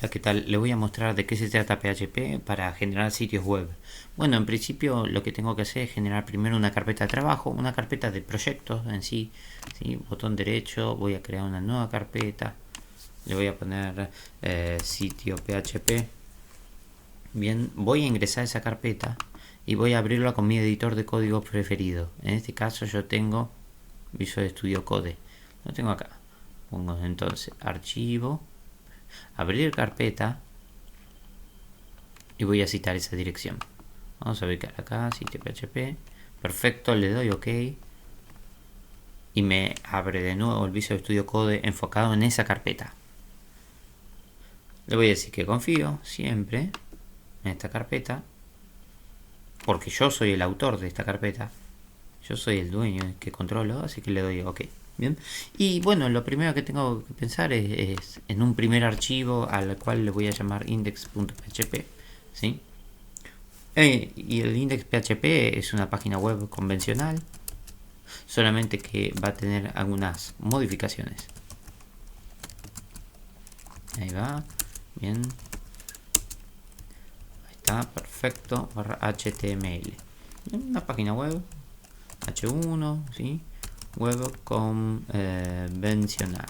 Hola, ¿qué tal? Le voy a mostrar de qué se trata PHP para generar sitios web. Bueno, en principio lo que tengo que hacer es generar primero una carpeta de trabajo, una carpeta de proyectos en sí, ¿sí? Botón derecho, voy a crear una nueva carpeta, le voy a poner sitio PHP. Bien, voy a ingresar a esa carpeta y voy a abrirla con mi editor de código preferido. En este caso yo tengo Visual Studio Code, lo tengo acá. Pongo entonces archivo, abrir carpeta y voy a citar esa dirección. Vamos a ubicar acá, sitio PHP. Perfecto, le doy OK. Y me abre de nuevo el Visual Studio Code enfocado en esa carpeta. Le voy a decir que confío siempre en esta carpeta, porque yo soy el autor de esta carpeta. Yo soy el dueño que controlo, así que le doy OK. Bien. Y bueno, lo primero que tengo que pensar es en un primer archivo al cual le voy a llamar index.php. ¿Sí? Y el index.php es una página web convencional, solamente que va a tener algunas modificaciones. Ahí va, bien. Ahí está, perfecto. Barra HTML. Una página web H1, ¿sí? Web convencional.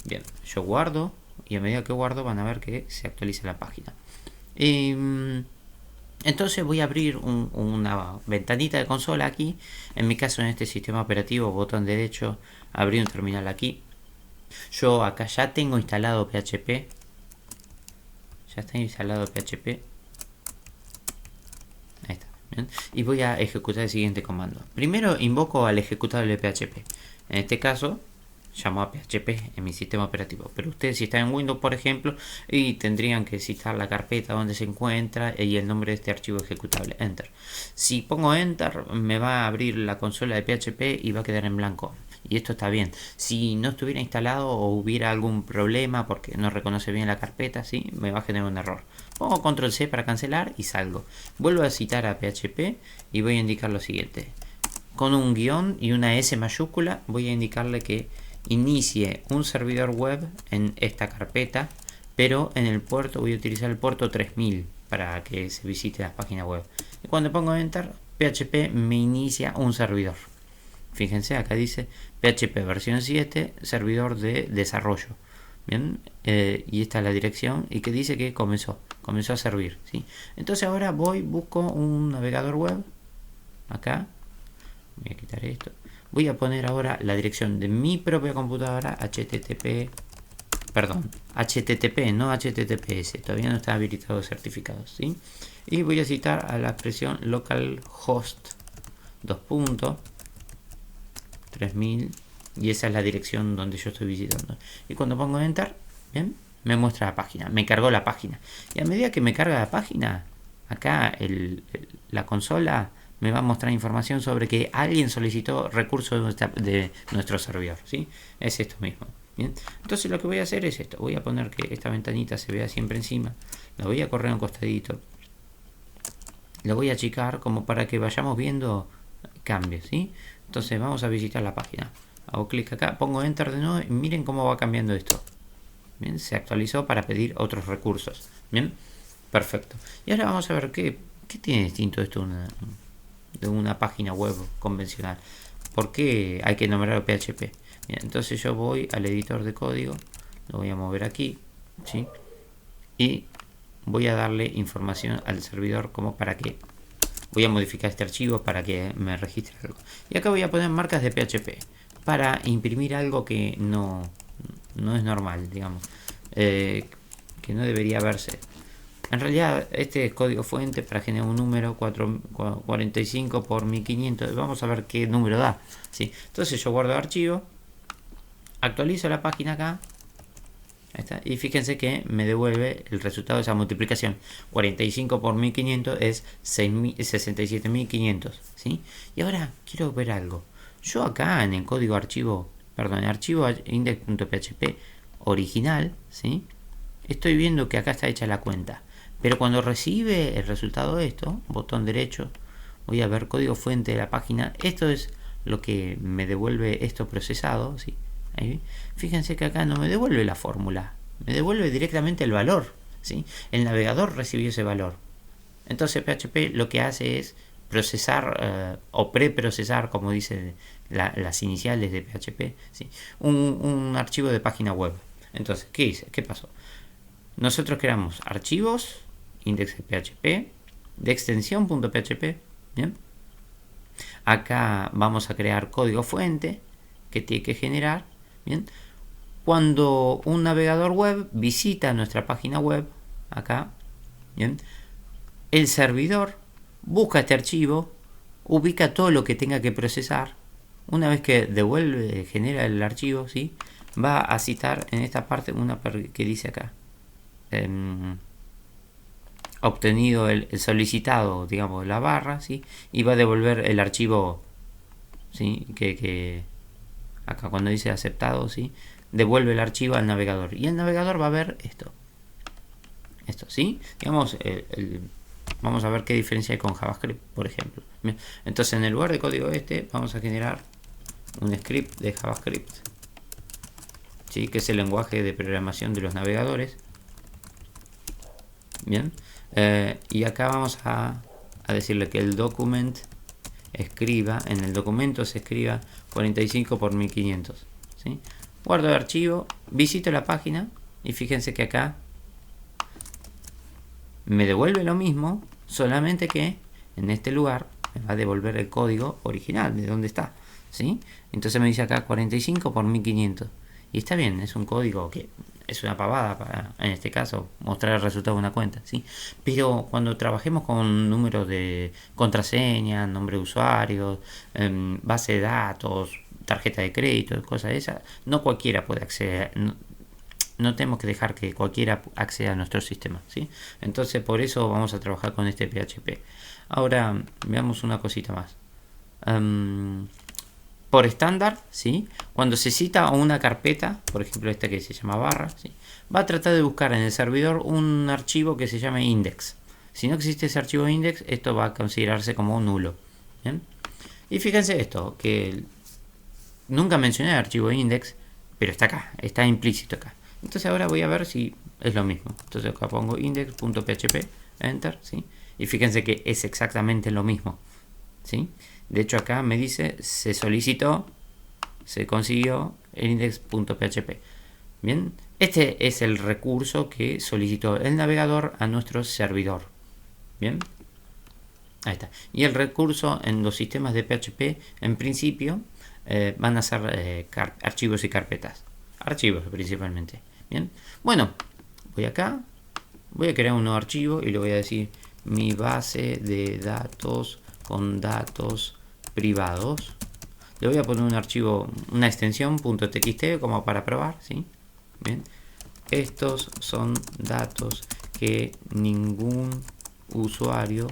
Bien, yo guardo y a medida que guardo van a ver que se actualiza la página. Entonces voy a abrir una ventanita de consola aquí. En mi caso, en este sistema operativo, botón derecho, abrir un terminal aquí. Yo acá ya tengo instalado PHP. Ya está instalado PHP. Ahí está. Bien. Y voy a ejecutar el siguiente comando. Primero invoco al ejecutable PHP. En este caso, llamo a PHP en mi sistema operativo, pero ustedes si están en Windows, por ejemplo, y tendrían que citar la carpeta donde se encuentra y el nombre de este archivo ejecutable. Enter. Si pongo Enter, me va a abrir la consola de PHP y va a quedar en blanco. Y esto está bien. Si no estuviera instalado o hubiera algún problema porque no reconoce bien la carpeta, ¿sí? Me va a generar un error. Pongo Control C para cancelar y salgo. Vuelvo a citar a PHP y voy a indicar lo siguiente. Con un guión y una S mayúscula voy a indicarle que inicie un servidor web en esta carpeta, pero en el puerto voy a utilizar el puerto 3000 para que se visite la página web. Y cuando pongo Enter, PHP me inicia un servidor. Fíjense, acá dice PHP versión 7, servidor de desarrollo. Bien, y esta es la dirección y que dice que comenzó a servir, ¿sí? Entonces ahora busco un navegador web. Acá voy a quitar esto. Voy a poner ahora la dirección de mi propia computadora, HTTP, no HTTPS, todavía no está habilitado certificados, ¿sí? Y voy a citar a la expresión localhost 2.3000 y esa es la dirección donde yo estoy visitando. Y cuando pongo Enter, bien, me muestra la página, me cargó la página. Y a medida que me carga la página, acá la consola me va a mostrar información sobre que alguien solicitó recursos de nuestro servidor, ¿sí? Es esto mismo. Bien, entonces lo que voy a hacer es esto. Voy a poner que esta ventanita se vea siempre encima. La voy a correr a un costadito. La voy a achicar como para que vayamos viendo cambios, ¿sí? Entonces vamos a visitar la página. Hago clic acá, pongo Enter de nuevo y miren cómo va cambiando esto. Bien, se actualizó para pedir otros recursos. Bien, perfecto. Y ahora vamos a ver qué tiene distinto esto de una página web convencional. ¿Por qué hay que nombrar PHP? Bien, entonces yo voy al editor de código, lo voy a mover aquí, ¿sí? Y voy a darle información al servidor como para que voy a modificar este archivo para que me registre algo. Y acá voy a poner marcas de PHP para imprimir algo que no es normal, digamos, que no debería verse. En realidad este es código fuente para generar un número 45 por 1500. Vamos a ver qué número da, ¿sí? Entonces yo guardo el archivo, actualizo la página acá. Ahí está. Y fíjense que me devuelve el resultado de esa multiplicación. 45 por 1500 es 67.500, ¿sí? Y ahora quiero ver algo. Yo acá en el código archivo index.php original, ¿sí? Estoy viendo que acá está hecha la cuenta. Pero cuando recibe el resultado de esto, botón derecho, voy a ver código fuente de la página. Esto es lo que me devuelve esto procesado, ¿sí? Ahí. Fíjense que acá no me devuelve la fórmula, me devuelve directamente el valor, ¿sí? El navegador recibió ese valor. Entonces PHP lo que hace es procesar o preprocesar, como dice las iniciales de PHP, ¿sí? un archivo de página web. Entonces, ¿qué hice? ¿Qué pasó? Nosotros creamos archivos, index de PHP, de extensión .php, ¿bien? Acá vamos a crear código fuente que tiene que generar, ¿bien? Cuando un navegador web visita nuestra página web, acá, ¿bien? El servidor busca este archivo, ubica todo lo que tenga que procesar. Una vez que devuelve, genera el archivo, ¿sí? Va a citar en esta parte una que dice acá. Obtenido el solicitado, digamos, la barra, ¿sí? Y va a devolver el archivo, ¿sí? Que acá cuando dice aceptado, ¿sí? Devuelve el archivo al navegador. Y el navegador va a ver esto. Esto, ¿sí? Digamos, vamos a ver qué diferencia hay con JavaScript, por ejemplo. Bien. Entonces, en el lugar de código vamos a generar un script de JavaScript, ¿sí? Que es el lenguaje de programación de los navegadores. Bien. Y acá vamos a decirle que el document escriba, en el documento se escriba 45 por 1500, ¿sí? Guardo el archivo, visito la página y fíjense que acá me devuelve lo mismo, solamente que en este lugar me va a devolver el código original de donde está, ¿sí? Entonces me dice acá 45 por 1500 y está bien, es un código que es una pavada para, en este caso, mostrar el resultado de una cuenta, ¿sí? Pero cuando trabajemos con números de contraseña, nombre de usuario, base de datos, tarjeta de crédito, cosas de esas, no cualquiera puede acceder. No tenemos que dejar que cualquiera acceda a nuestro sistema, ¿sí? Entonces por eso vamos a trabajar con este PHP. Ahora veamos una cosita más. Por estándar, ¿sí? Cuando se cita una carpeta, por ejemplo esta que se llama barra, ¿sí? Va a tratar de buscar en el servidor un archivo que se llame index. Si no existe ese archivo index, esto va a considerarse como nulo, ¿bien? Y fíjense esto, que nunca mencioné el archivo index, pero está acá, está implícito acá. Entonces ahora voy a ver si es lo mismo. Entonces acá pongo index.php, enter, ¿sí? Y fíjense que es exactamente lo mismo, ¿sí? De hecho acá me dice, se solicitó, se consiguió el index.php. Bien, este es el recurso que solicitó el navegador a nuestro servidor. Bien, ahí está. Y el recurso en los sistemas de PHP, en principio, van a ser archivos y carpetas. Archivos principalmente. Bien, bueno, voy acá, voy a crear un nuevo archivo y le voy a decir mi base de datos con datos privados. Le voy a poner un archivo, una extensión .txt como para probar, ¿sí? Bien, estos son datos que ningún usuario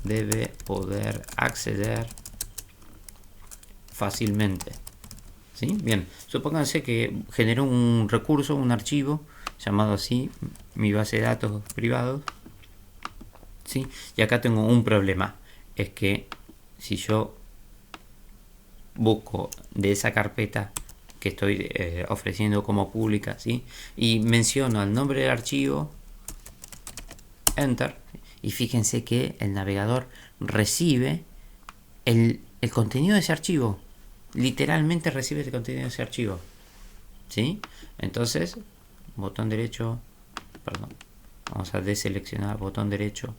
debe poder acceder fácilmente, ¿sí? Bien, supónganse que generó un recurso, un archivo llamado así, mi base de datos privados, ¿sí? Y acá tengo un problema, es que si yo busco de esa carpeta que estoy ofreciendo como pública, ¿sí? Y menciono el nombre del archivo, enter, y fíjense que el navegador recibe el contenido de ese archivo, literalmente recibe el contenido de ese archivo, ¿sí? Entonces, botón derecho, perdón, vamos a deseleccionar, botón derecho,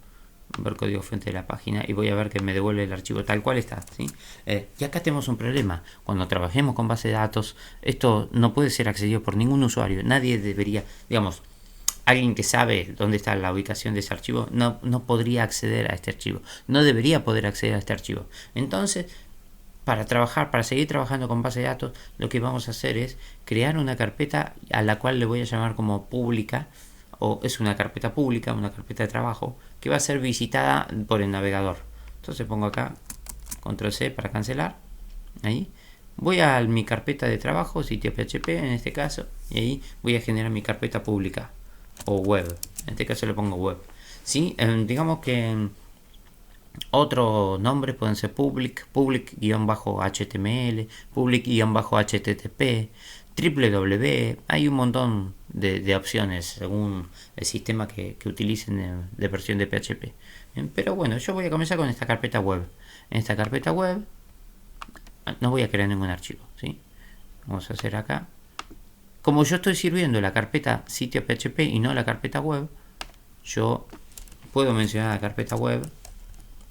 ver código fuente de la página y voy a ver que me devuelve el archivo tal cual está, ¿sí? Y acá tenemos un problema. Cuando trabajemos con base de datos, esto no puede ser accedido por ningún usuario. Nadie debería, digamos, alguien que sabe dónde está la ubicación de ese archivo no podría acceder a este archivo, no debería poder acceder a este archivo. Entonces, para seguir trabajando con base de datos, lo que vamos a hacer es crear una carpeta a la cual le voy a llamar como pública, o es una carpeta pública, una carpeta de trabajo que va a ser visitada por el navegador. Entonces pongo acá control C para cancelar, ahí voy a mi carpeta de trabajo, sitio PHP en este caso, y ahí voy a generar mi carpeta pública o web, en este caso le pongo web, ¿sí? Digamos que otros nombres pueden ser public-html, public-http, www, hay un montón de opciones según el sistema que utilicen de versión de PHP. Bien, pero bueno, yo voy a comenzar con esta carpeta web. En esta carpeta web no voy a crear ningún archivo, ¿sí? Vamos a hacer acá. Como yo estoy sirviendo la carpeta sitio PHP y no la carpeta web, yo puedo mencionar la carpeta web,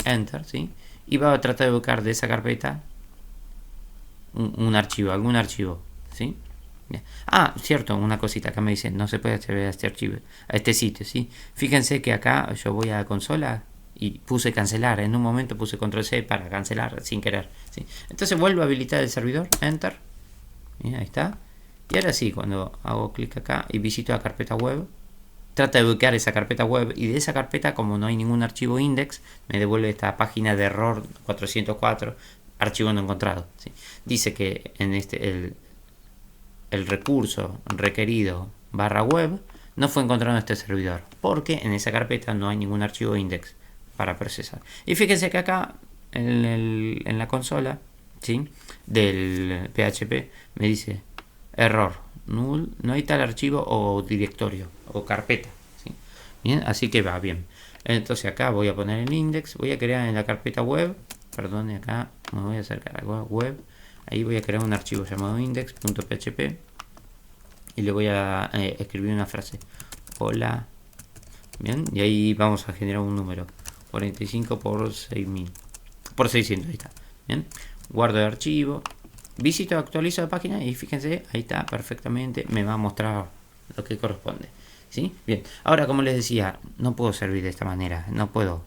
enter, ¿sí? Y va a tratar de buscar de esa carpeta un archivo, algún archivo, ¿sí? Bien. Ah, cierto, una cosita, acá me dicen, no se puede acceder a este archivo, a este sitio, ¿sí? Fíjense que acá yo voy a consola y puse cancelar, en un momento puse control C para cancelar sin querer, ¿sí? Entonces vuelvo a habilitar el servidor, enter, bien, ahí está. Y ahora sí, cuando hago clic acá y visito la carpeta web, trata de bloquear esa carpeta web, y de esa carpeta, como no hay ningún archivo index, me devuelve esta página de error 404, archivo no encontrado, ¿sí? Dice que en el recurso requerido /web no fue encontrado en este servidor, porque en esa carpeta no hay ningún archivo index para procesar. Y fíjense que acá en la consola, ¿sí?, del PHP me dice error, null, no hay tal archivo o directorio o carpeta, ¿sí? Bien, así que va bien. Entonces acá voy a poner el index, voy a crear en la carpeta web, perdón, acá me voy a acercar a web, ahí voy a crear un archivo llamado index.php y le voy a escribir una frase, hola, bien, y ahí vamos a generar un número, 45 por 6000, por 600, ahí está, bien, guardo el archivo, visito, actualizo la página y fíjense, ahí está perfectamente, me va a mostrar lo que corresponde, ¿sí? Bien, ahora como les decía, no puedo servir de esta manera, no puedo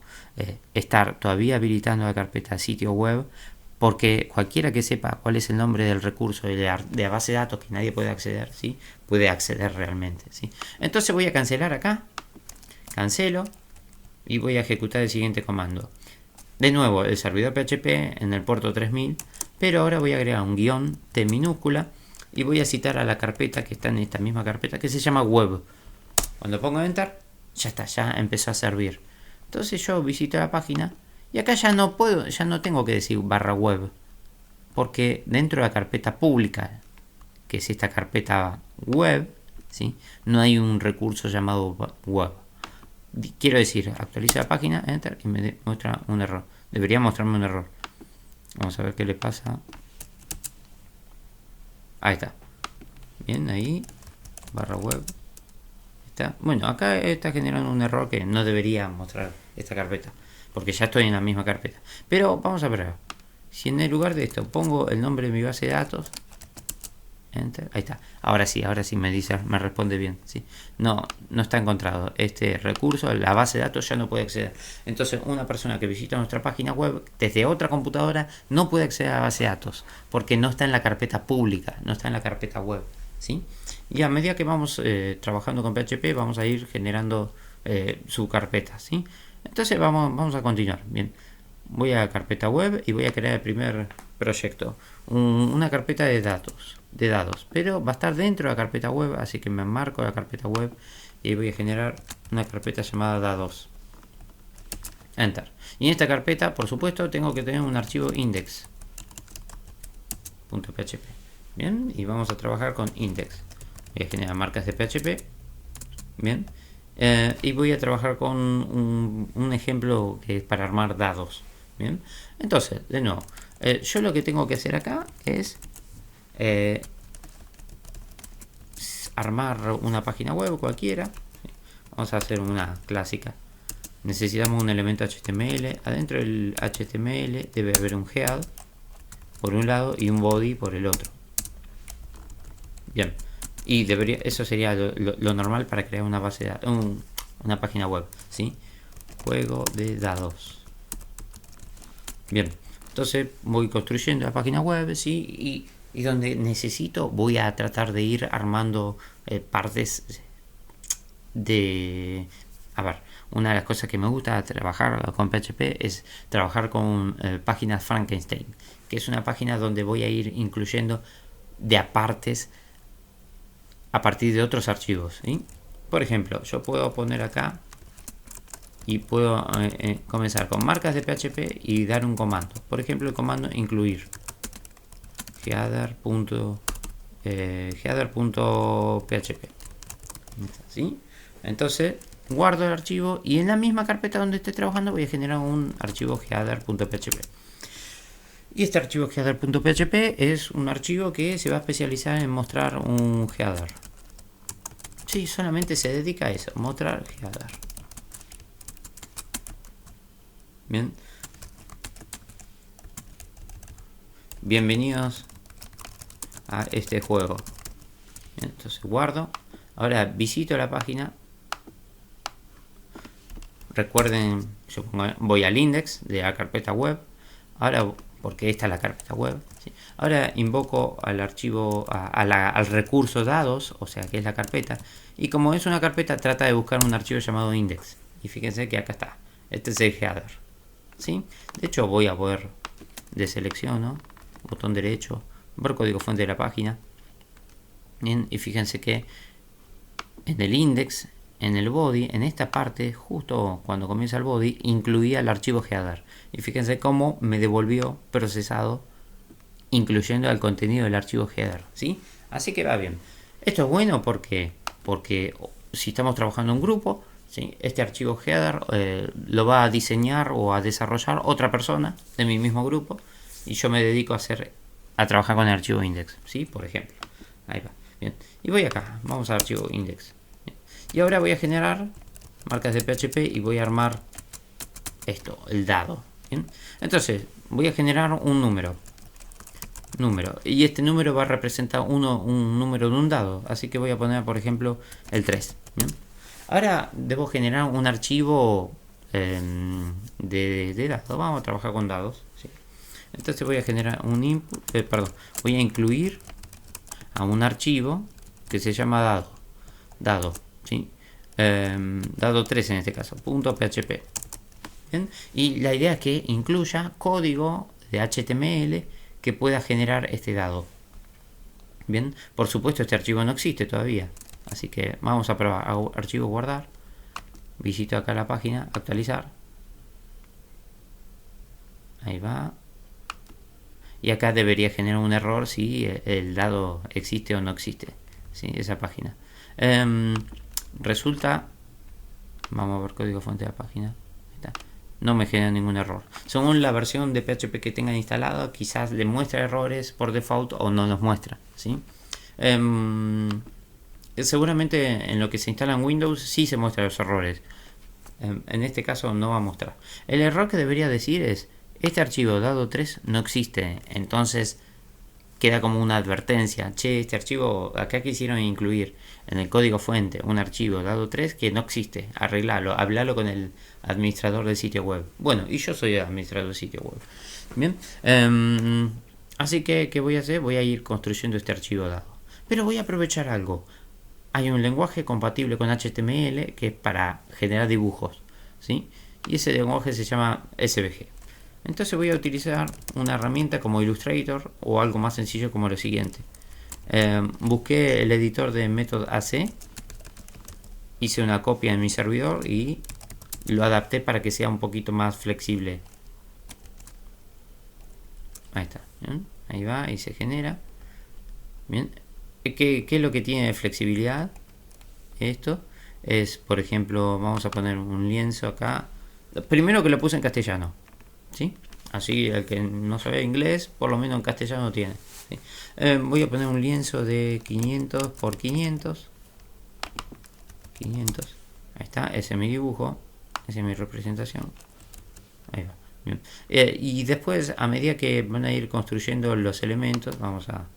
estar todavía habilitando la carpeta sitio web, porque cualquiera que sepa cuál es el nombre del recurso de la base de datos que nadie puede acceder, ¿sí?, puede acceder realmente, ¿sí? Entonces voy a cancelar acá, cancelo y voy a ejecutar el siguiente comando. De nuevo el servidor PHP en el puerto 3000, pero ahora voy a agregar un guión T minúscula y voy a citar a la carpeta que está en esta misma carpeta que se llama web. Cuando pongo enter, ya está, ya empezó a servir. Entonces yo visito la página y acá ya no puedo, ya no tengo que decir /web, porque dentro de la carpeta pública, que es esta carpeta web, ¿sí?, no hay un recurso llamado web. Quiero decir, actualiza la página, enter, y me muestra un error. Debería mostrarme un error. Vamos a ver qué le pasa. Ahí está. Bien, ahí. /web. Está. Bueno, acá está generando un error que no debería mostrar esta carpeta, porque ya estoy en la misma carpeta. Pero vamos a ver. Si en el lugar de esto pongo el nombre de mi base de datos, enter, ahí está. Ahora sí me dice, me responde bien, ¿sí? No está encontrado este recurso, la base de datos ya no puede acceder. Entonces una persona que visita nuestra página web desde otra computadora no puede acceder a la base de datos, porque no está en la carpeta pública, no está en la carpeta web, ¿sí? Y a medida que vamos trabajando con PHP, vamos a ir generando su carpeta, ¿sí? Entonces vamos a continuar. Bien, voy a la carpeta web y voy a crear el primer proyecto, una carpeta de datos, pero va a estar dentro de la carpeta web, así que me marco la carpeta web y voy a generar una carpeta llamada dados, enter. Y en esta carpeta, por supuesto, tengo que tener un archivo index.php. bien, y vamos a trabajar con index. Voy a generar marcas de PHP, bien, y voy a trabajar con un ejemplo que es para armar dados. Bien, entonces, de nuevo, yo lo que tengo que hacer acá es armar una página web cualquiera. Vamos a hacer una clásica. Necesitamos un elemento HTML. Adentro del HTML debe haber un head por un lado y un body por el otro. Bien, y eso sería lo normal para crear una base de datos, una página web, ¿sí? Juego de dados. Bien, entonces voy construyendo la página web, ¿sí? Y donde necesito voy a tratar de ir armando partes de... A ver, una de las cosas que me gusta trabajar con PHP es trabajar con páginas Frankenstein, que es una página donde voy a ir incluyendo de apartes a partir de otros archivos, ¿sí? Por ejemplo, yo puedo poner acá y puedo comenzar con marcas de PHP y dar un comando. Por ejemplo, el comando incluir header.php. ¿Sí? Entonces guardo el archivo y en la misma carpeta donde esté trabajando voy a generar un archivo header.php. Y este archivo header.php es un archivo que se va a especializar en mostrar un header. Sí, solamente se dedica a eso, mostrar header. Bien. Bienvenidos a este juego. Bien, entonces guardo. Ahora visito la página. Recuerden, yo voy al index de la carpeta web. Ahora, porque esta es la carpeta web. ¿sí? Ahora invoco al archivo, al recurso dados, o sea que es la carpeta. Y como es una carpeta, trata de buscar un archivo llamado index. Y fíjense que acá está. Este es el header. ¿sí? De hecho, voy a poder deselecciono, botón derecho, ver código fuente de la página. Bien, y fíjense que en el index, en el body, en esta parte, justo cuando comienza el body, incluía el archivo header. Y fíjense cómo me devolvió procesado, incluyendo el contenido del archivo header. ¿sí? Así que va bien. Esto es bueno porque si estamos trabajando en grupo, ¿sí? este archivo header lo va a diseñar o a desarrollar otra persona de mi mismo grupo. Y yo me dedico a trabajar con el archivo index. ¿sí? Por ejemplo. Ahí va. Bien. Y voy acá. Vamos al archivo index. Bien. Y ahora voy a generar marcas de PHP y voy a armar esto, el dado. ¿bien? Entonces, voy a generar un número. Y este número va a representar un número de un dado. Así que voy a poner, por ejemplo, el 3. ¿bien? Ahora debo generar un archivo de dados. Vamos a trabajar con dados. ¿sí? Entonces voy a generar un input. Voy a incluir a un archivo que se llama dado, ¿sí? Dado 3 en este caso, .php. ¿bien? Y la idea es que incluya código de HTML que pueda generar este dado. Bien, por supuesto este archivo no existe todavía, así que vamos a probar. Hago archivo guardar, visito acá la página, actualizar. Ahí va. Y acá debería generar un error si el dado existe o no existe. ¿sí? Esa página. Resulta, vamos a ver código fuente de la página. Ahí está. No me genera ningún error. Según la versión de PHP que tengan instalado, quizás le muestra errores por default o no los muestra. ¿sí? Seguramente en lo que se instala en Windows sí se muestran los errores. En este caso no va a mostrar. El error que debería decir es: este archivo dado 3 no existe. Entonces queda como una advertencia: che, este archivo acá quisieron incluir en el código fuente un archivo dado 3 que no existe. Arreglalo, hablalo con el administrador del sitio web. Bueno, y yo soy el administrador del sitio web. Bien. Así que, ¿qué voy a hacer? Voy a ir construyendo este archivo dado. Pero voy a aprovechar algo. Hay un lenguaje compatible con HTML que es para generar dibujos. ¿sí? Y ese lenguaje se llama SVG. Entonces voy a utilizar una herramienta como Illustrator o algo más sencillo como lo siguiente. Busqué el editor de Method AC, hice una copia en mi servidor y lo adapté para que sea un poquito más flexible. Ahí está. ¿bien? Ahí va y se genera. Bien. ¿Qué es lo que tiene de flexibilidad? Esto es, por ejemplo, vamos a poner un lienzo acá. Primero que lo puse en castellano. ¿sí? Así el que no sabe inglés, por lo menos en castellano tiene. ¿sí? Voy a poner un lienzo de 500 por 500. 500. Ahí está, ese es mi dibujo. Esa es mi representación. Ahí va. Bien. Y después, a medida que van a ir construyendo los elementos, vamos a...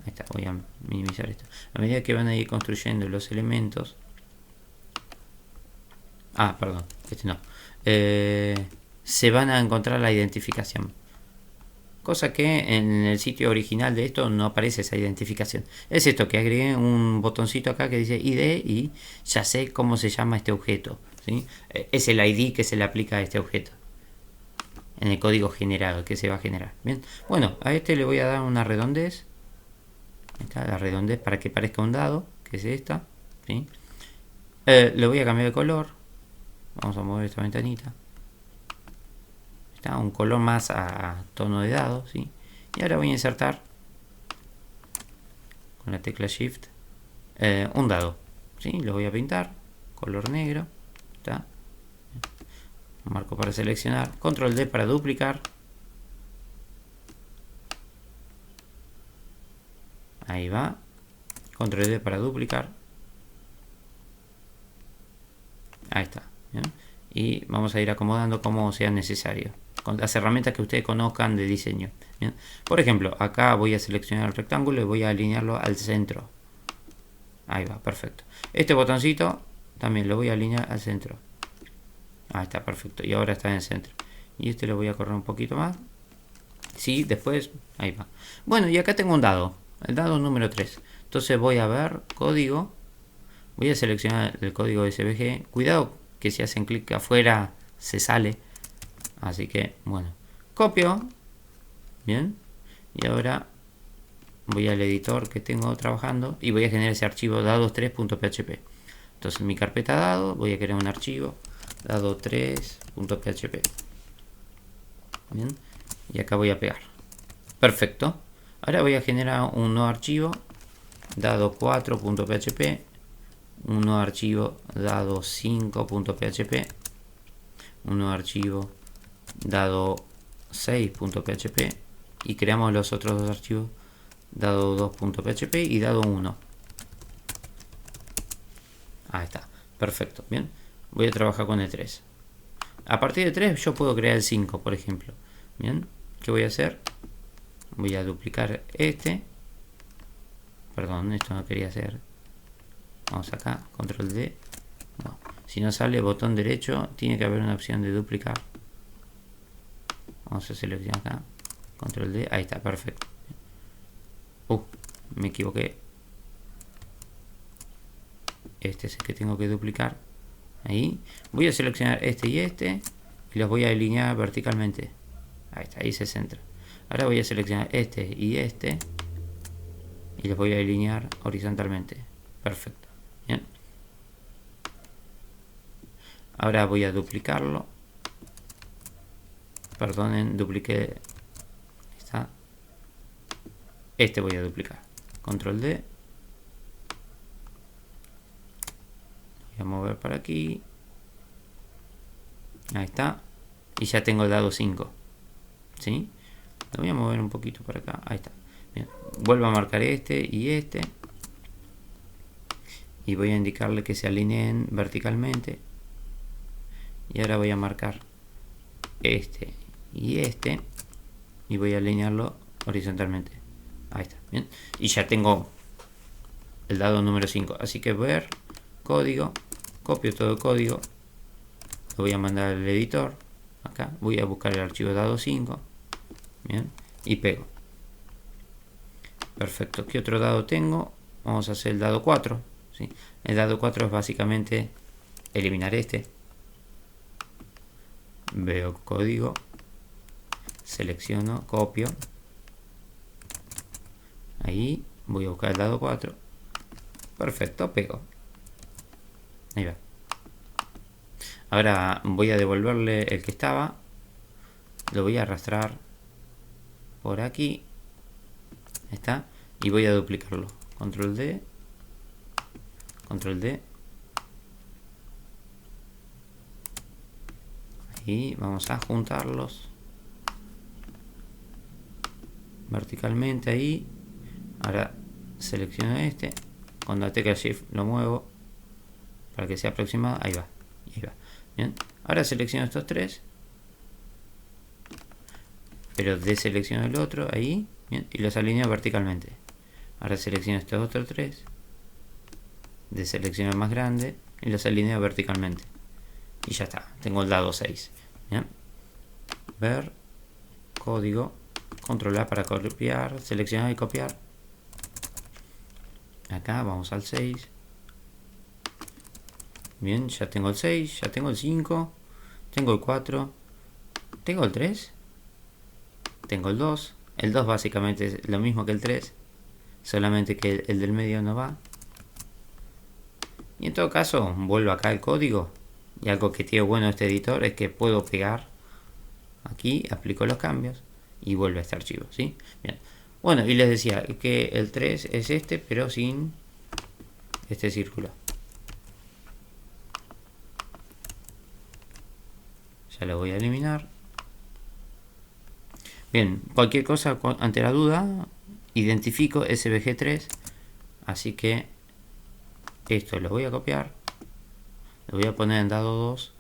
Ahí está, voy a minimizar esto. A medida que van a ir construyendo los elementos... Ah, perdón, este no. Se van a encontrar la identificación. Cosa que en el sitio original de esto no aparece esa identificación. Es esto, que agregué un botoncito acá que dice ID y ya sé cómo se llama este objeto. ¿sí? Es el ID que se le aplica a este objeto. En el código generado que se va a generar. Bien. Bueno, a este le voy a dar una redondez. Está la redondez para que parezca un dado, que es esta. ¿sí? Le voy a cambiar de color. Vamos a mover esta ventanita. Está un color más a tono de dado. ¿sí? Y ahora voy a insertar con la tecla Shift un dado, ¿sí? Lo voy a pintar, color negro, ¿está? Marco para seleccionar, control D para duplicar, ahí va, control D para duplicar, ahí está, ¿bien? Y vamos a ir acomodando como sea necesario, con las herramientas que ustedes conozcan de diseño, ¿bien? Por ejemplo, acá voy a seleccionar el rectángulo y voy a alinearlo al centro, ahí va, perfecto. Este botoncito también lo voy a alinear al centro, ahí está, perfecto, y ahora está en el centro. Y este lo voy a correr un poquito más, sí, después, ahí va. Bueno, y acá tengo un dado, el dado número 3. Entonces voy a ver código, voy a seleccionar el código SVG. Cuidado que si hacen clic afuera se sale, así que bueno, copio, bien, y ahora voy al editor que tengo trabajando y voy a generar ese archivo dados3.php. Entonces en mi carpeta dados voy a crear un archivo dado3.php, bien, y acá voy a pegar, perfecto. Ahora voy a generar un nuevo archivo dado4.php, un nuevo archivo dado5.php, un nuevo archivo dado6.php y creamos los otros dos archivos dado2.php y dado1. Ahí está, perfecto, bien. Voy a trabajar con el 3. A partir de 3 yo puedo crear el 5, por ejemplo. Bien, ¿qué voy a hacer? Voy a duplicar este. Perdón, esto no quería hacer. Vamos acá, control D. No. Si no sale botón derecho, tiene que haber una opción de duplicar. Vamos a seleccionar acá, control D. Ahí está, perfecto. Me equivoqué. Este es el que tengo que duplicar. Ahí. Voy a seleccionar este y los voy a alinear verticalmente. Ahí está, ahí se centra. Ahora voy a seleccionar este y los voy a alinear horizontalmente. Perfecto. Bien. Ahora voy a duplicarlo. Perdonen, dupliqué. Ahí está. Este voy a duplicar. Control D. Voy a mover para aquí. Ahí está. Y ya tengo el dado 5. ¿Sí? Lo voy a mover un poquito para acá. Ahí está. Bien. Vuelvo a marcar este y este. Y voy a indicarle que se alineen verticalmente. Y ahora voy a marcar este y este. Y voy a alinearlo horizontalmente. Ahí está. Bien. Y ya tengo el dado número 5. Así que ver código. Copio todo el código. Lo voy a mandar al editor. Acá voy a buscar el archivo dado 5. Bien. Y pego. Perfecto. ¿Qué otro dado tengo? Vamos a hacer el dado 4. ¿Sí? El dado 4 es básicamente eliminar este. Veo código. Selecciono, copio. Ahí voy a buscar el dado 4. Perfecto, pego. Ahí va. Ahora voy a devolverle el que estaba. Lo voy a arrastrar por aquí. Ahí está. Y voy a duplicarlo. Control D. Control D. Y vamos a juntarlos verticalmente ahí. Ahora selecciono este. Con la tecla Shift lo muevo para que sea aproximado. Ahí va. Ahí va. Bien. Ahora selecciono estos tres. Pero deselecciono el otro ahí. Bien. Y los alineo verticalmente. Ahora selecciono estos otros tres. Deselecciono el más grande. Y los alineo verticalmente. Y ya está. Tengo el dado 6. Bien. Ver. Código. Control A para copiar. Seleccionar y copiar. Acá vamos al 6. Bien, ya tengo el 6. Ya tengo el 5. Tengo el 4. Tengo el 3. Tengo el 2. El 2 básicamente es lo mismo que el 3. Solamente que el del medio no va. Y en todo caso, vuelvo acá al código. Y algo que tiene bueno este editor es que puedo pegar aquí, aplico los cambios y vuelve a este archivo, ¿sí? Bien. Bueno, y les decía que el 3 es este, pero sin este círculo. Ya lo voy a eliminar. Bien, cualquier cosa ante la duda, identifico SVG3, así que esto lo voy a copiar, lo voy a poner en dado 2,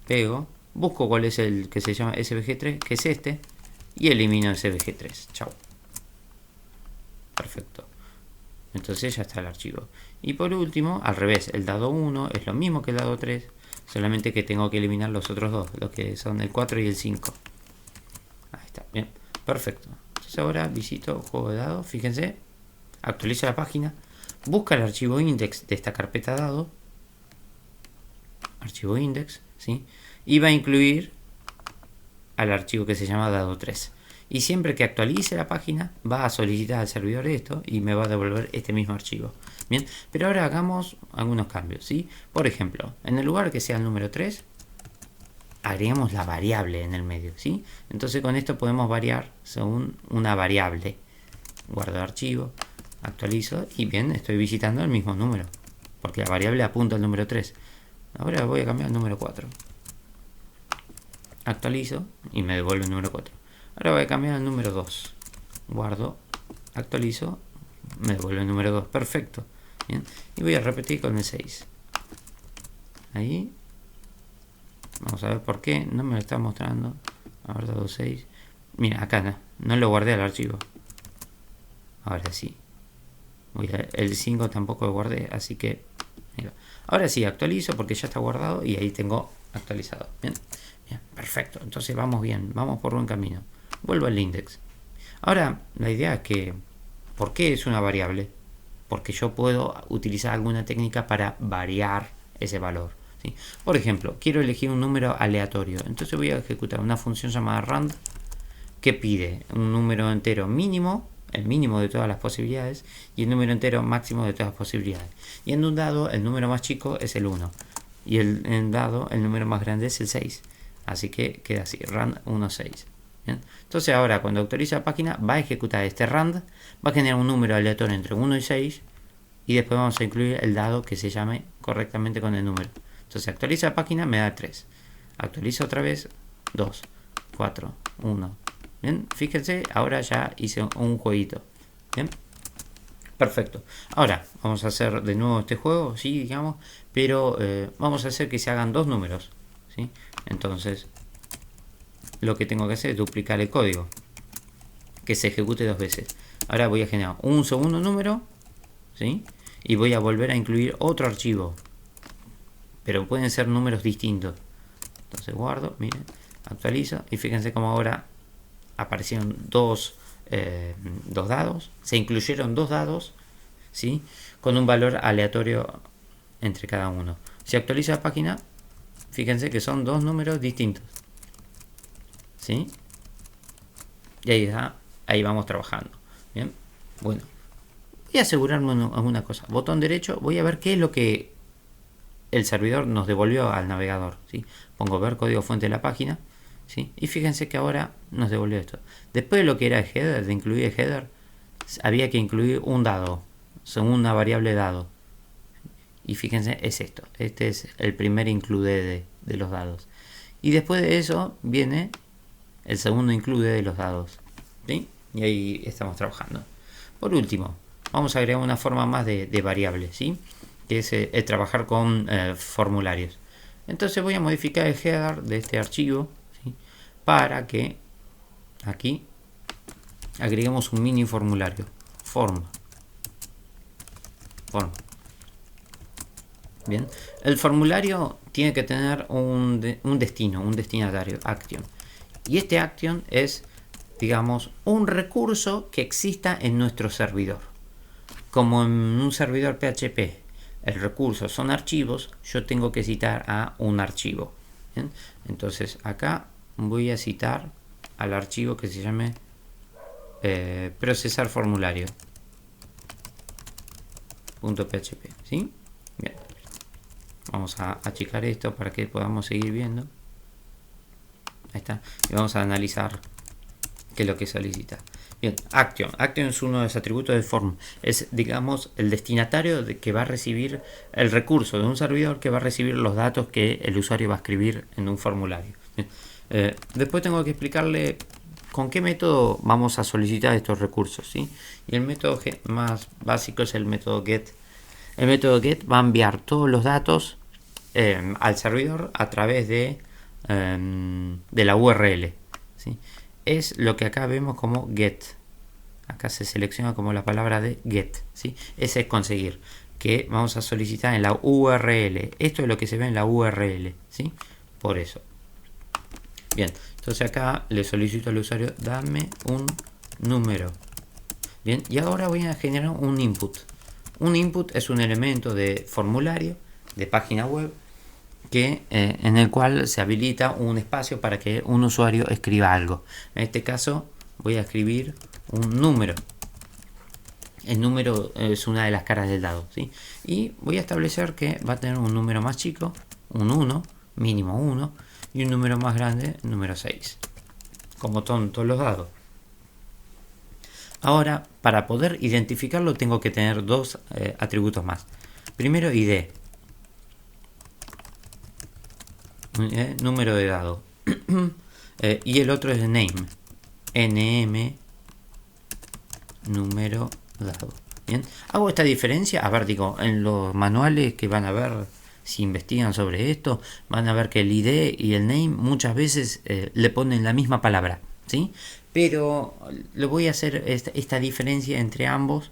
pego, busco cuál es el que se llama SVG3, que es este, y elimino SVG3. Chao. Perfecto. Entonces ya está el archivo. Y por último, al revés, el dado 1 es lo mismo que el dado 3, solamente que tengo que eliminar los otros dos, los que son el 4 y el 5. Ahí está, bien, perfecto. Entonces ahora visito juego de dados, fíjense, actualizo la página, busca el archivo index de esta carpeta dado, archivo index, ¿sí? Y va a incluir al archivo que se llama dado 3. Y siempre que actualice la página va a solicitar al servidor esto y me va a devolver este mismo archivo. Bien, pero ahora hagamos algunos cambios, ¿sí? Por ejemplo, en el lugar que sea el número 3, agregamos la variable en el medio, ¿sí? Entonces con esto podemos variar según una variable. Guardo archivo, actualizo y bien, estoy visitando el mismo número, porque la variable apunta al número 3. Ahora voy a cambiar al número 4. Actualizo y me devuelve el número 4. Ahora voy a cambiar al número 2. Guardo, actualizo, me devuelve el número 2. Perfecto. Bien. Y voy a repetir con el 6. Ahí. Vamos a ver por qué. No me lo está mostrando. Ahora dado 6. Mira, acá no lo guardé al archivo. Ahora sí. El 5 tampoco lo guardé. Así que. Mira. Ahora sí, actualizo porque ya está guardado. Y ahí tengo actualizado. Bien. Bien, perfecto. Entonces vamos bien. Vamos por buen camino. Vuelvo al index. Ahora, la idea es que, ¿por qué es una variable? Porque yo puedo utilizar alguna técnica para variar ese valor, ¿sí? Por ejemplo, quiero elegir un número aleatorio. Entonces voy a ejecutar una función llamada rand que pide un número entero mínimo, el mínimo de todas las posibilidades, y el número entero máximo de todas las posibilidades. Y en un dado, el número más chico es el 1. Y en dado, el número más grande es el 6. Así que queda así, rand 1, 6. Bien. Entonces ahora cuando autoriza la página va a ejecutar este rand, va a generar un número aleatorio entre 1 y 6 y después vamos a incluir el dado que se llame correctamente con el número. Entonces actualiza la página, me da 3. Actualiza otra vez, 2, 4, 1. Bien, fíjense, ahora ya hice un jueguito. Bien, perfecto. Ahora vamos a hacer de nuevo este juego, sí, digamos, pero vamos a hacer que se hagan dos números, ¿sí? Entonces lo que tengo que hacer es duplicar el código, que se ejecute dos veces. Ahora voy a generar un segundo número, ¿sí? Y voy a volver a incluir otro archivo, pero pueden ser números distintos. Entonces guardo, miren, actualizo y fíjense cómo ahora aparecieron dos dados, se incluyeron dos dados, ¿sí? Con un valor aleatorio entre cada uno. Si actualizo la página, fíjense que son dos números distintos, ¿sí? Y ahí vamos trabajando. Bien, bueno, voy a asegurarme alguna cosa. Botón derecho, voy a ver qué es lo que el servidor nos devolvió al navegador, ¿sí? Pongo ver código fuente de la página, ¿sí? Y fíjense que ahora nos devolvió esto. Después de lo que era el header, de incluir el header, había que incluir un dado, según una variable dado. Y fíjense, es esto. Este es el primer include de los dados. Y después de eso viene el segundo include de los dados, ¿sí? Y ahí estamos trabajando. Por último, vamos a agregar una forma más de variable, ¿sí? Que es trabajar con formularios. Entonces voy a modificar el header de este archivo, ¿sí? Para que aquí agreguemos un mini formulario. Form. Bien, el formulario tiene que tener un destino, un destinatario, action. Y este action es, digamos, un recurso que exista en nuestro servidor. Como en un servidor PHP, el recurso son archivos, yo tengo que citar a un archivo. ¿Bien? Entonces acá voy a citar al archivo que se llame procesar formulario .php, ¿sí? Bien. Vamos a achicar esto para que podamos seguir viendo. Ahí está. Y vamos a analizar qué es lo que solicita. Bien, Action. Action es uno de los atributos de form. Es, digamos, el destinatario que va a recibir el recurso de un servidor que va a recibir los datos que el usuario va a escribir en un formulario. Después tengo que explicarle con qué método vamos a solicitar estos recursos, ¿sí? Y el método más básico es el método get. El método get va a enviar todos los datos al servidor a través de la URL, ¿sí? Es lo que acá vemos como get. Acá se selecciona como la palabra de get, ¿sí? Ese es conseguir, que vamos a solicitar en la URL. Esto es lo que se ve en la URL, ¿sí? Por eso. Bien, entonces acá le solicito al usuario, dame un número. Bien, y ahora voy a generar un input. Un input es un elemento de formulario, de página web, en el cual se habilita un espacio para que un usuario escriba algo. En este caso voy a escribir un número. El número es una de las caras del dado, ¿sí? Y voy a establecer que va a tener un número más chico, un 1, mínimo 1, y un número más grande, número 6, como todos los dados. Ahora, para poder identificarlo tengo que tener dos atributos más. Primero, ID. Número de dado. Y el otro es name. NM número dado. Bien, hago esta diferencia. A ver, digo, en los manuales que van a ver, si investigan sobre esto, van a ver que el ID y el name muchas veces le ponen la misma palabra, ¿sí? Pero le voy a hacer esta diferencia entre ambos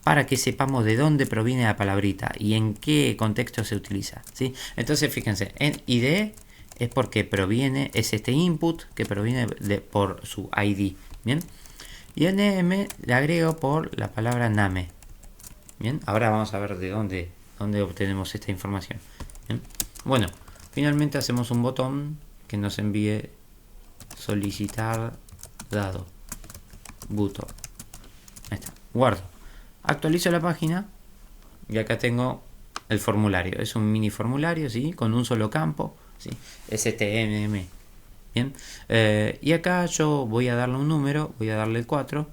para que sepamos de dónde proviene la palabrita y en qué contexto se utiliza, ¿sí? Entonces fíjense, en ID es porque proviene, es este input que proviene por su ID, ¿bien? Y en NM le agrego por la palabra name. Bien, ahora vamos a ver de dónde obtenemos esta información. Bien. Bueno, finalmente hacemos un botón que nos envíe solicitar dado. Button. Ahí está, guardo. Actualizo la página y acá tengo el formulario. Es un mini formulario, ¿sí? Con un solo campo, ¿sí? STMM. Bien, y acá yo voy a darle un número, voy a darle el 4.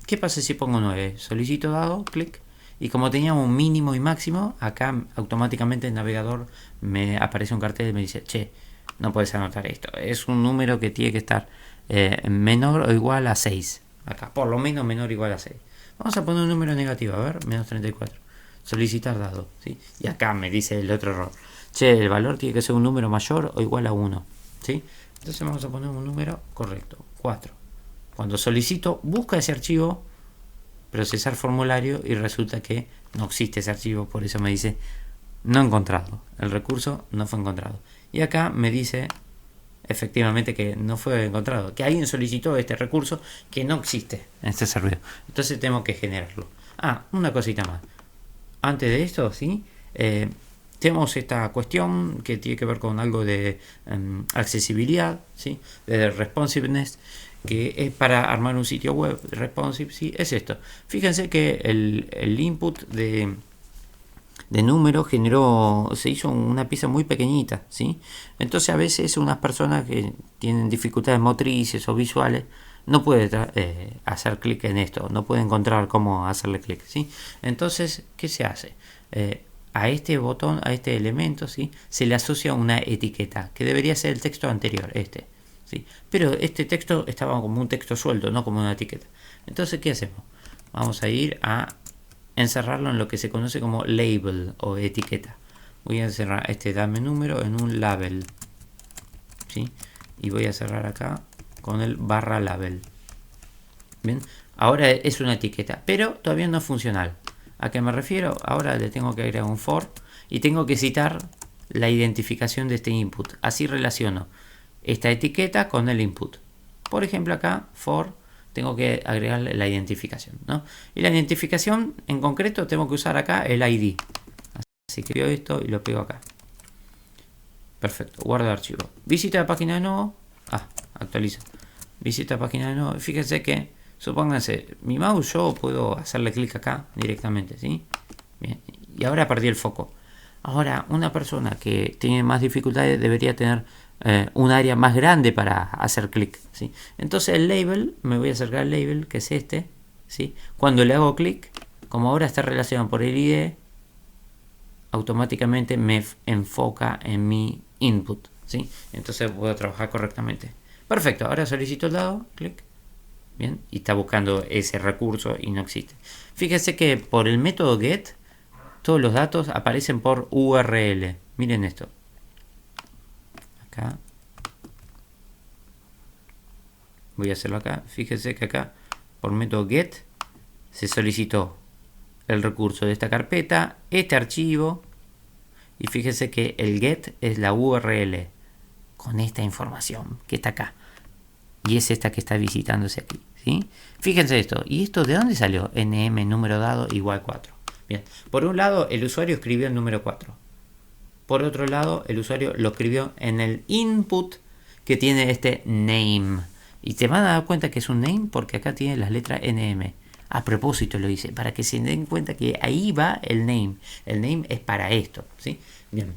¿Qué pasa si pongo 9? Solicito dado, clic, y como teníamos un mínimo y máximo, acá automáticamente el navegador me aparece un cartel y me dice, che, no puedes anotar esto, es un número que tiene que estar menor o igual a 6, acá, por lo menos menor o igual a 6. Vamos a poner un número negativo, a ver, menos 34. Solicitar dado, ¿sí? Y acá me dice el otro error. Che, el valor tiene que ser un número mayor o igual a 1, ¿sí? Entonces vamos a poner un número correcto, 4. Cuando solicito, busca ese archivo, procesar formulario, y resulta que no existe ese archivo, por eso me dice no encontrado. El recurso no fue encontrado. Y acá me dice efectivamente que no fue encontrado, que alguien solicitó este recurso que no existe en este servidor. Entonces tengo que generarlo. Una cosita más. Antes de esto, ¿sí? Tenemos esta cuestión que tiene que ver con algo de accesibilidad, ¿sí? De responsiveness, que es para armar un sitio web responsive, ¿sí? Es esto. Fíjense que el input de número se hizo una pieza muy pequeñita, ¿sí? Entonces a veces unas personas que tienen dificultades motrices o visuales no pueden hacer clic en esto, no pueden encontrar cómo hacerle clic, ¿sí? Entonces, ¿qué se hace? A este botón, a este elemento, ¿sí? Se le asocia una etiqueta, que debería ser el texto anterior, ¿sí? Pero este texto estaba como un texto suelto, no como una etiqueta. Entonces, ¿qué hacemos? Vamos a ir a encerrarlo en lo que se conoce como label o etiqueta. Voy a encerrar este dame número en un label, ¿sí? Y voy a cerrar acá con el barra label. Bien, ahora es una etiqueta, pero todavía no es funcional. ¿A qué me refiero? Ahora le tengo que agregar un for y tengo que citar la identificación de este input. Así relaciono esta etiqueta con el input. Por ejemplo, acá for tengo que agregarle la identificación, ¿no? Y la identificación en concreto tengo que usar acá el ID. Así que veo esto y lo pego acá. Perfecto, guardo archivo. Visita la página de nuevo. Actualiza. Visita la página de nuevo. Fíjense que, supónganse, mi mouse yo puedo hacerle clic acá directamente, ¿sí? Bien. Y ahora perdí el foco. Ahora, una persona que tiene más dificultades debería tener un área más grande para hacer clic, ¿sí? Entonces el label, me voy a acercar al label, que es este, ¿sí? Cuando le hago clic, como ahora está relacionado por el ID, automáticamente me enfoca en mi input, ¿sí? Entonces puedo trabajar correctamente. Perfecto, ahora solicito el dado, clic. Bien, y está buscando ese recurso y no existe. Fíjense que por el método get, todos los datos aparecen por URL. Miren esto. Acá. Voy a hacerlo acá. Fíjense que acá, por método get, se solicitó el recurso de esta carpeta, este archivo, y fíjense que el get es la URL con esta información que está acá. Y es esta que está visitándose aquí, ¿sí? Fíjense esto. ¿Y esto de dónde salió? NM número dado igual 4. Bien. Por un lado, el usuario escribió el número 4. Por otro lado, el usuario lo escribió en el input que tiene este name. Y te van a dar cuenta que es un name porque acá tiene las letras NM. A propósito lo hice, para que se den cuenta que ahí va el name. El name es para esto, ¿sí? Bien.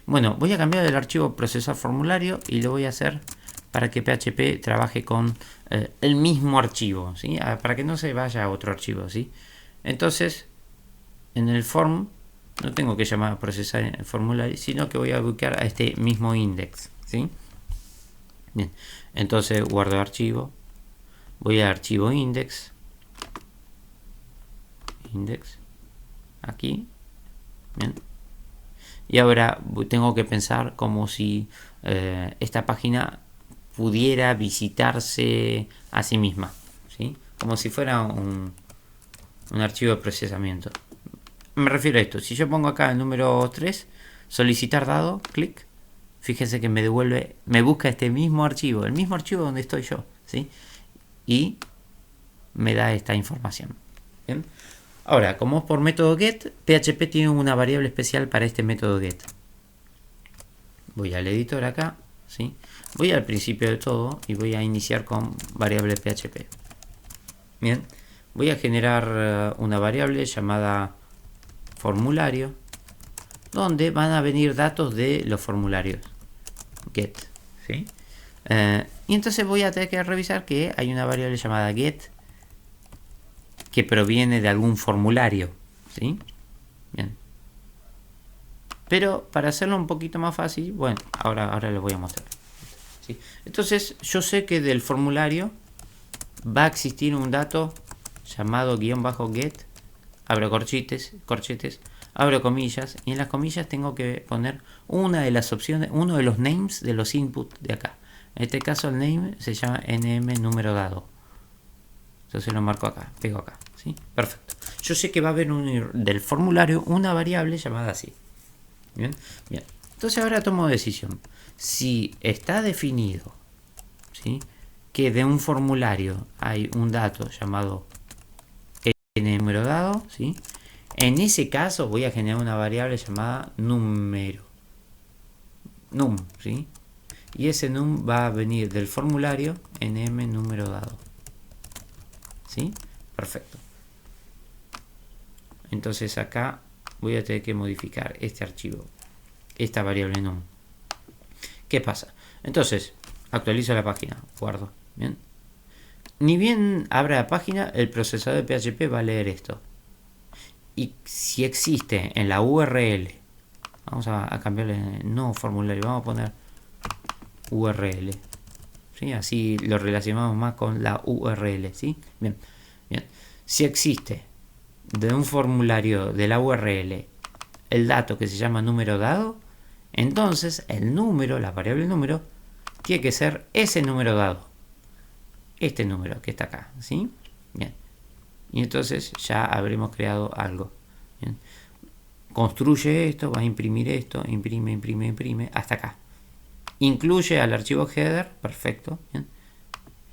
Bueno, voy a cambiar el archivo procesar formulario y lo voy a hacer para que PHP trabaje con el mismo archivo, ¿sí? Para que no se vaya a otro archivo, ¿sí? Entonces, en el form no tengo que llamar a procesar el formulario, sino que voy a buscar a este mismo index, ¿sí? Bien, entonces guardo archivo, voy a archivo index, aquí, bien. Y ahora tengo que pensar como si esta página pudiera visitarse a sí misma, ¿sí? Como si fuera un archivo de procesamiento. Me refiero a esto. Si yo pongo acá el número 3, solicitar dado, clic, fíjense que me devuelve, me busca este mismo archivo, el mismo archivo donde estoy yo, ¿sí? Y me da esta información. ¿Bien? Ahora, como es por método get, PHP tiene una variable especial para este método get. Voy al editor acá, ¿sí? Voy al principio de todo y voy a iniciar con variable PHP. Bien, voy a generar una variable llamada formulario, donde van a venir datos de los formularios get, ¿sí? Y entonces voy a tener que revisar que hay una variable llamada get que proviene de algún formulario, ¿sí? Bien. Pero para hacerlo un poquito más fácil, bueno, ahora les voy a mostrar, ¿sí? Entonces yo sé que del formulario va a existir un dato llamado _get, abro corchetes, abro comillas, y en las comillas tengo que poner una de las opciones, uno de los names de los inputs de acá. En este caso el name se llama nm número dado. Entonces lo marco acá, pego acá, ¿sí? Perfecto. Yo sé que va a haber del formulario una variable llamada así. Bien, bien. Entonces ahora tomo decisión. Si está definido, ¿sí?, que de un formulario hay un dato llamado número dado, ¿sí?, en ese caso voy a generar una variable llamada número. Num, ¿sí? Y ese num va a venir del formulario nm número dado. ¿Sí? Perfecto. Entonces acá voy a tener que modificar este archivo, esta variable num. ¿Qué pasa? Entonces, actualizo la página, guardo. Bien. Ni bien abra la página, el procesador de PHP va a leer esto. Y si existe en la URL, vamos a cambiarle, no formulario, vamos a poner URL, ¿sí? Así lo relacionamos más con la URL, ¿sí? Bien, bien. Si existe de un formulario de la URL el dato que se llama número dado, entonces el número, la variable número, tiene que ser ese número dado, este número que está acá, ¿sí? Bien. Y entonces ya habremos creado algo. Bien. Construye esto, va a imprimir esto, imprime, hasta acá. Incluye al archivo header, perfecto. Bien.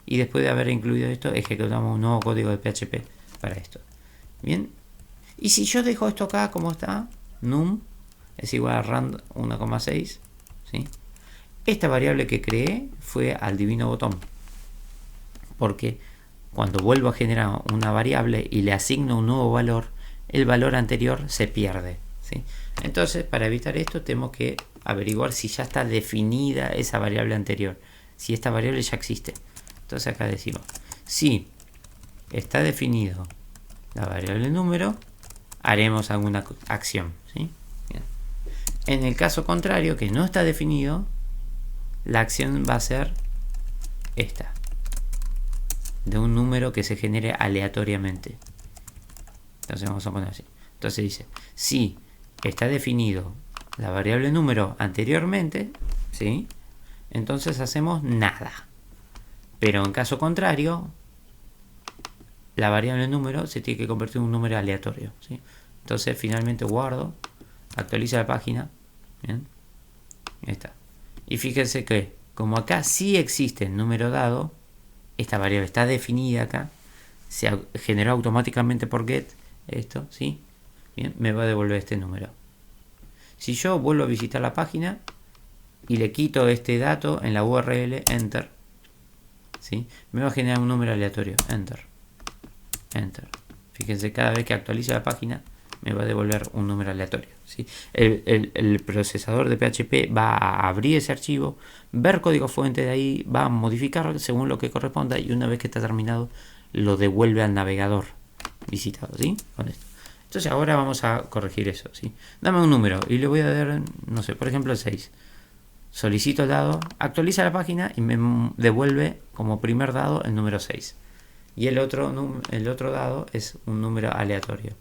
Y después de haber incluido esto, ejecutamos un nuevo código de PHP para esto. Bien. Y si yo dejo esto acá como está, num es igual a rand 1,6, ¿sí? Esta variable que creé fue al divino botón, porque cuando vuelvo a generar una variable y le asigno un nuevo valor, el valor anterior se pierde, ¿sí? Entonces, para evitar esto, tenemos que averiguar si ya está definida esa variable anterior, si esta variable ya existe. Entonces acá decimos, si está definido la variable número, haremos alguna acción, ¿sí? Bien. En el caso contrario, que no está definido, la acción va a ser esta, de un número que se genere aleatoriamente. Entonces vamos a poner así. Entonces dice, si está definido la variable número anteriormente, ¿sí? Entonces hacemos nada. Pero en caso contrario, la variable número se tiene que convertir en un número aleatorio, ¿sí? Entonces finalmente guardo, actualiza la página. Bien. Ahí está. Y fíjense que como acá sí existe el número dado, esta variable está definida acá, se generó automáticamente por get esto, ¿sí? Bien, me va a devolver este número. Si yo vuelvo a visitar la página y le quito este dato en la URL, enter, ¿sí? Me va a generar un número aleatorio, enter, enter. Fíjense, cada vez que actualizo la página me va a devolver un número aleatorio, ¿sí? El procesador de PHP va a abrir ese archivo, ver código fuente de ahí, va a modificarlo según lo que corresponda y una vez que está terminado lo devuelve al navegador visitado, ¿sí? Con esto. Entonces ahora vamos a corregir eso, ¿sí? Dame un número y le voy a dar, no sé, por ejemplo el 6. Solicito el dado, actualiza la página y me devuelve como primer dado el número 6. Y el otro dado es un número aleatorio,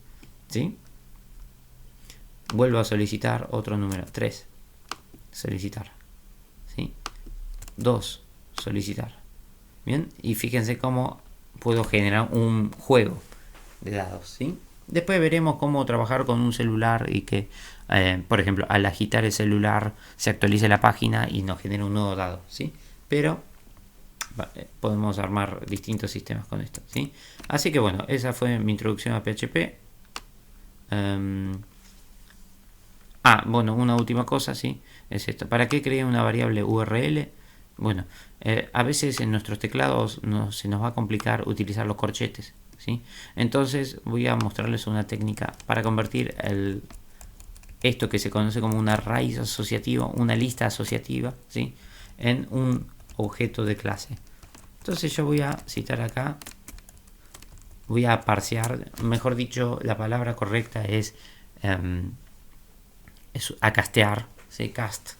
¿sí? Vuelvo a solicitar otro número, 3. Solicitar, ¿sí? 2. Solicitar. Bien, y fíjense cómo puedo generar un juego de dados, ¿sí? Después veremos cómo trabajar con un celular y que, por ejemplo, al agitar el celular se actualice la página y nos genera un nuevo dado, ¿sí? Pero podemos armar distintos sistemas con esto, ¿sí? Así que bueno, esa fue mi introducción a PHP. Bueno, una última cosa, ¿sí? Es esto. ¿Para qué creé una variable URL? Bueno, a veces en nuestros teclados se nos va a complicar utilizar los corchetes, ¿sí? Entonces voy a mostrarles una técnica para convertir esto que se conoce como una raíz asociativa, una lista asociativa, ¿sí? En un objeto de clase. Entonces yo voy a citar acá, voy a parsear, mejor dicho, la palabra correcta es a castear, ¿sí? Cast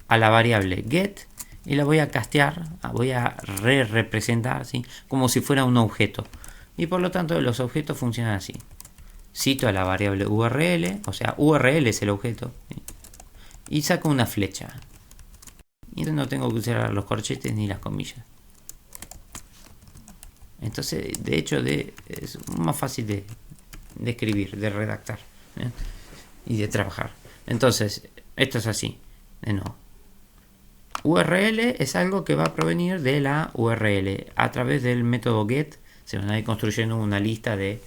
a la variable get y la voy a castear, voy a representar, ¿sí? Como si fuera un objeto. Y por lo tanto los objetos funcionan así. Cito a la variable URL, o sea, URL es el objeto, ¿sí? Y saco una flecha. Y entonces no tengo que usar los corchetes ni las comillas. Entonces, de hecho, es más fácil de escribir, de redactar, ¿eh? Y de trabajar. Entonces, esto es así. De nuevo. URL es algo que va a provenir de la URL. A través del método get se van a ir construyendo una lista de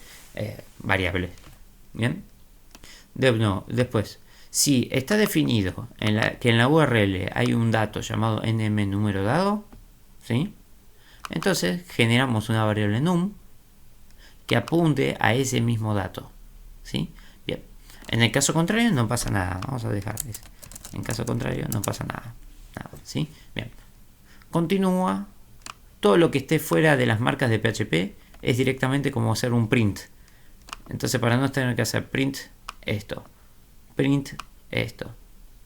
variables. Bien. Después, si está definido que en la URL hay un dato llamado nm número dado, ¿sí? Entonces generamos una variable num que apunte a ese mismo dato, ¿sí? Bien. En el caso contrario no pasa nada. Vamos a dejar eso. En caso contrario no pasa nada. ¿Sí? Bien. Continúa. Todo lo que esté fuera de las marcas de PHP es directamente como hacer un print. Entonces, para no tener que hacer print esto, print esto,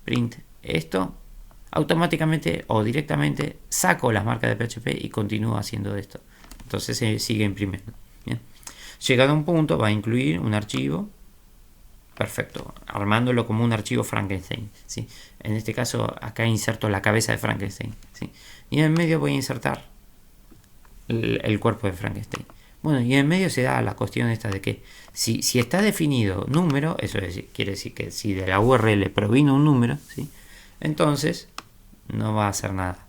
print esto, automáticamente o directamente saco las marcas de PHP y continúo haciendo esto. Entonces se sigue imprimiendo. Bien. Llegado a un punto va a incluir un archivo. Perfecto, armándolo como un archivo Frankenstein, ¿sí? En este caso acá inserto la cabeza de Frankenstein, ¿sí? Y en el medio voy a insertar el cuerpo de Frankenstein. Bueno, y en el medio se da la cuestión esta de que si está definido número, eso quiere decir que si de la URL provino un número, ¿sí? Entonces no va a hacer nada.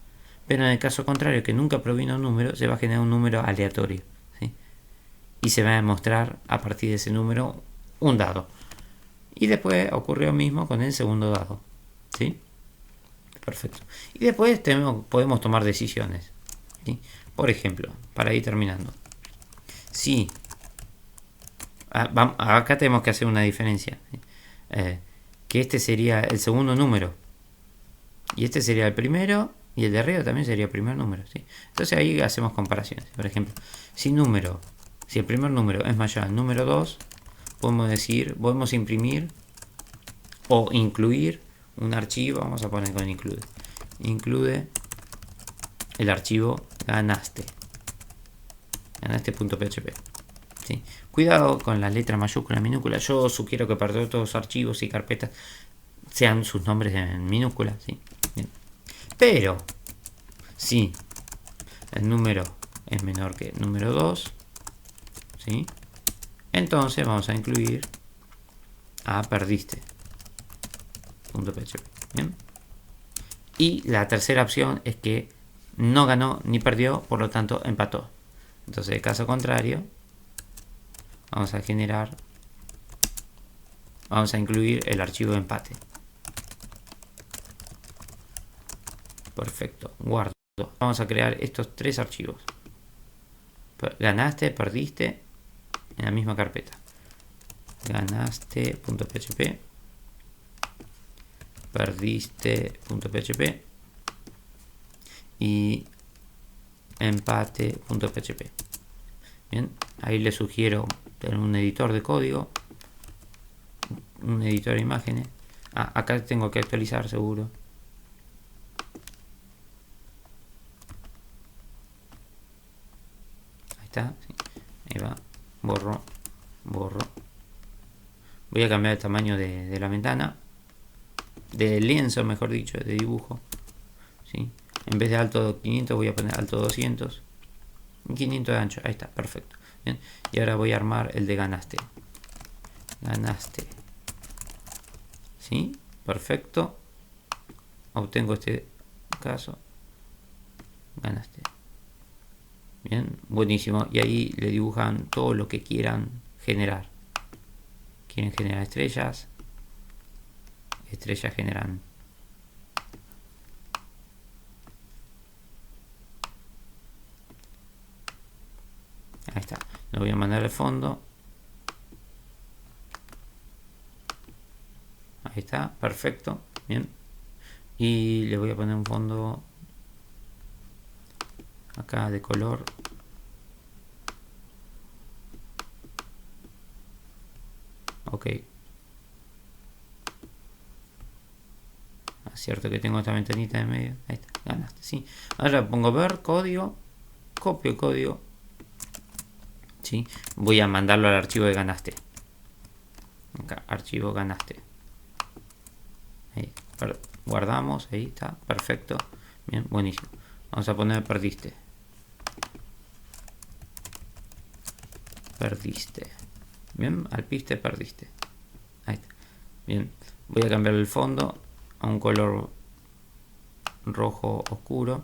Pero en el caso contrario, que nunca provino un número, se va a generar un número aleatorio, ¿sí? Y se va a demostrar a partir de ese número un dado. Y después ocurrió lo mismo con el segundo dado, ¿sí? Perfecto. Y después podemos tomar decisiones, ¿sí? Por ejemplo, para ir terminando, si acá tenemos que hacer una diferencia, ¿sí? que este sería el segundo número y este sería el primero y el de arriba también sería el primer número, ¿sí? Entonces ahí hacemos comparaciones. Por ejemplo, si el primer número es mayor al número 2, podemos imprimir o incluir un archivo. Vamos a poner con include el archivo ganaste.php. ¿Sí? Cuidado con las letras mayúsculas, minúsculas. Yo sugiero que para todos los archivos y carpetas sean sus nombres en minúsculas, ¿sí? Bien. Pero si el número es menor que el número 2, ¿sí? Entonces vamos a incluir a perdiste.php. Bien. Y la tercera opción es que no ganó ni perdió, por lo tanto empató. Entonces, en caso contrario, vamos a incluir el archivo de empate. Perfecto, guardo. Vamos a crear estos tres archivos. Ganaste, perdiste, en la misma carpeta. Ganaste.php, perdiste.php y empate.php. Bien, ahí les sugiero tener un editor de código, un editor de imágenes. Acá tengo que actualizar seguro. Ahí está, sí. Ahí va, borro. Voy a cambiar el tamaño de la ventana, del lienzo, mejor dicho, de dibujo, ¿sí? En vez de alto 500 voy a poner alto 200 y 500 de ancho. Ahí está, perfecto. Bien. Y ahora voy a armar el de ganaste. ¿Sí? Perfecto. Obtengo este caso. Ganaste. Bien, buenísimo. Y ahí le dibujan todo lo que quieran generar. Quieren generar estrellas. Estrellas generan. Ahí está. Lo voy a mandar al fondo. Ahí está, perfecto. Bien. Y le voy a poner un fondo acá de color. Ok. Cierto que tengo esta ventanita de medio. Ahí está, ganaste, sí. Ahora pongo ver código, copio el código, ¿sí? Voy a mandarlo al archivo de ganaste. Acá, archivo ganaste. Ahí, guardamos, ahí está, perfecto. Bien, buenísimo. Vamos a poner perdiste. Bien, alpiste, perdiste. Ahí está. Bien, voy a cambiar el fondo a un color rojo oscuro.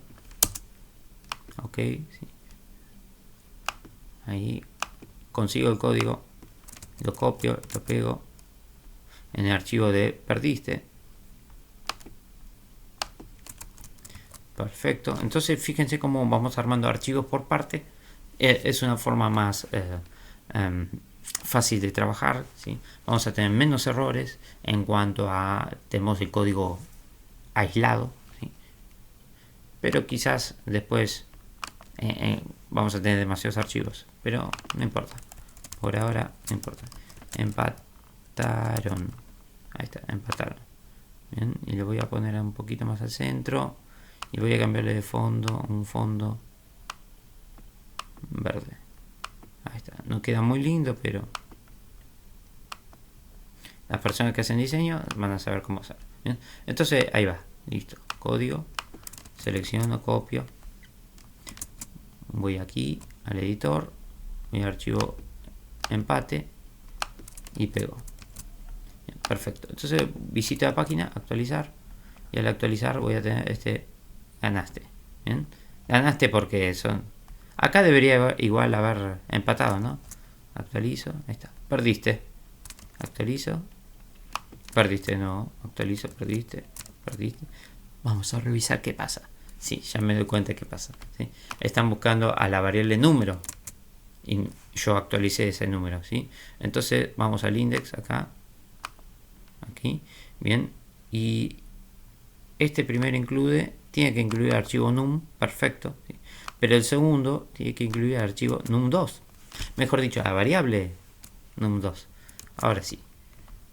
Ok, sí. Ahí consigo el código, lo copio, lo pego en el archivo de perdiste. Perfecto. Entonces fíjense cómo vamos armando archivos por parte. Es una forma más fácil de trabajar, ¿sí? Vamos a tener menos errores en cuanto a tenemos el código aislado, ¿sí? Pero quizás después vamos a tener demasiados archivos, pero no importa, por ahora no importa. Empataron, ahí está, empataron. Bien, y le voy a poner un poquito más al centro y voy a cambiarle de fondo, un fondo verde. Ahí está, no queda muy lindo, pero las personas que hacen diseño van a saber cómo hacer. Bien, entonces ahí va, listo, código, selecciono, copio, voy aquí al editor, voy al archivo empate y pego. Bien, perfecto. Entonces visito la página, actualizar, y al actualizar voy a tener ganaste. Bien, ganaste porque son. Acá debería igual haber empatado, ¿no? Actualizo, ahí está. Perdiste. Actualizo. Perdiste, no. Actualizo, perdiste. Vamos a revisar qué pasa. Sí, ya me doy cuenta qué pasa. ¿Sí? Están buscando a la variable número. Y yo actualicé ese número, ¿sí? Entonces vamos al index acá. aquí, bien, y este primero tiene que incluir el archivo num, perfecto, ¿sí? Pero el segundo tiene que incluir el archivo num2, mejor dicho, la variable num2. Ahora sí,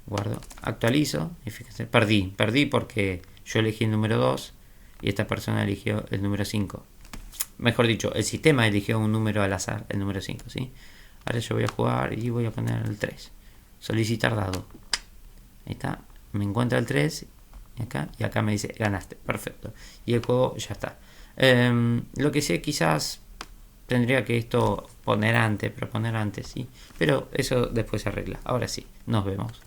guardo, actualizo y fíjense, perdí porque yo elegí el número 2 y esta persona eligió el número 5. Mejor dicho, el sistema eligió un número al azar, el número 5, ¿sí? Ahora yo voy a jugar y voy a poner el 3. Solicitar dado. Ahí está, me encuentra el 3 y acá me dice ganaste, perfecto. Y el juego ya está. Lo que sé, quizás tendría que proponer antes, ¿sí? Pero eso después se arregla. Ahora sí, nos vemos.